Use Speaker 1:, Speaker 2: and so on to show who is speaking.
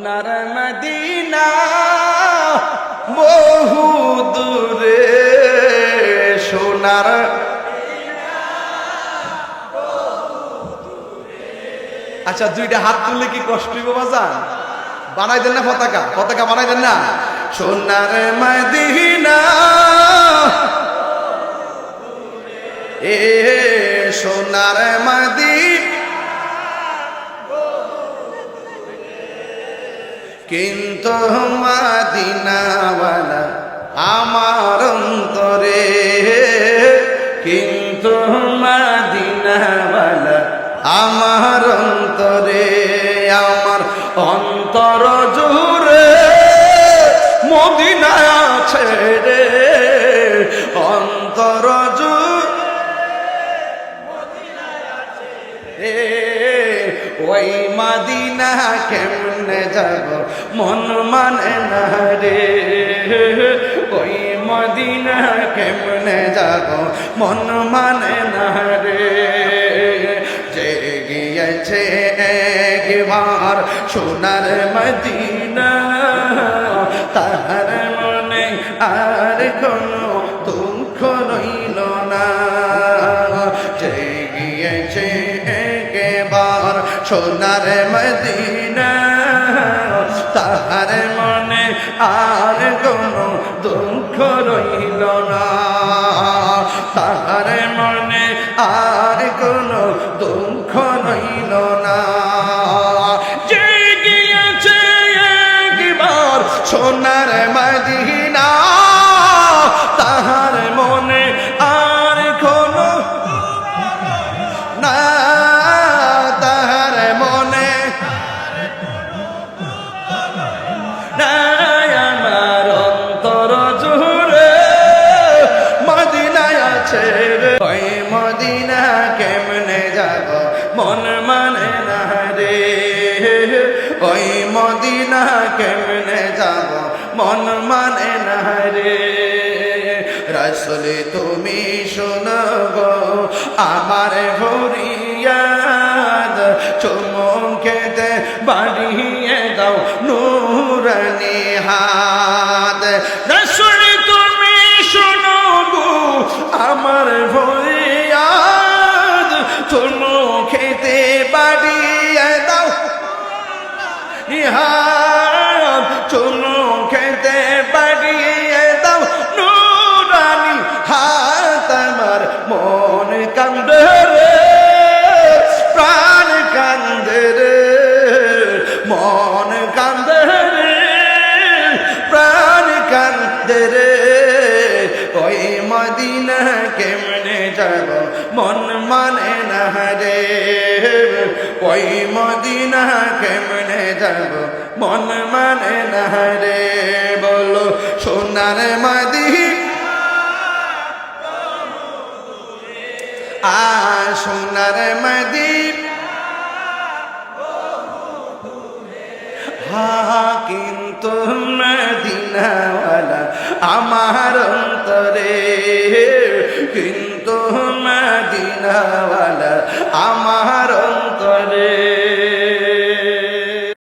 Speaker 1: সোনার মদিনা বহু দূরে, সোনার আচ্ছা দুইটা হাত তুললে কি কষ্ট হইব বাজান? বানাই দেন না পতাকা, পতাকা বানাই দেন না। সোনার মদিনা এ সোনার মদিনা, কিন্তু মদিনাওয়ালা আমার অন্তরে, কিন্তু মদিনাওয়ালা আমার অন্তরে, আমার অন্তর জুড়ে মদিনা আছে রে, অন্তর জুড়ে ওই মদিনা কেমনে যাব মন মানে না রে, ওই মদিনা কেমনে যাব মন মানে না রে। যে গিয়েছে একবার সোনার মদিনা তাহার মনে আর কোনো দুঃখ রইল না, যে গিয়েছে একবার সোনার মদিনা তাহার মনে আর কোনো দুঃখ রইল না, তাহার মনে আর কোনো দুঃখ রইল না। যে গিয়েছে একবার সোনার মদিনা তাহার মনে আর কোনো না, তাহার মনে আমার অন্তর জুড়ে মদিনায় আছে রে, ওই মদিনা কেমনে যাব মন মানে না রে, ওই মদিনা কেমনে যাব মন মানে না রে। রাসূল তুমি শোনো গো আমার ফরিয়াদ, চুমুকেতে বাড়িয়ে দাও নূরানি হাত। রাসূল তুমি শোনো গো আমার ফরিয়াদ, চুমুকেতে বাড়িয়ে দাও হাত, চুমুকেতে বাড়িয়ে দাও নূরানি হাত। আমার মন কান্দে রে, প্রাণ কান্দে রে, মন কান্দে রে, প্রাণ কান্দে রে, ওই মদিনা কেমনে যাব মন মানে না রে, ওই মদিনা কেমনে যাব মন মানে না রে। বলো সোনার মদিনা সোনার মদিনা কিন্তু মদিনাওয়ালা আমার অন্তরে, কিন্তু মদিনাওয়ালা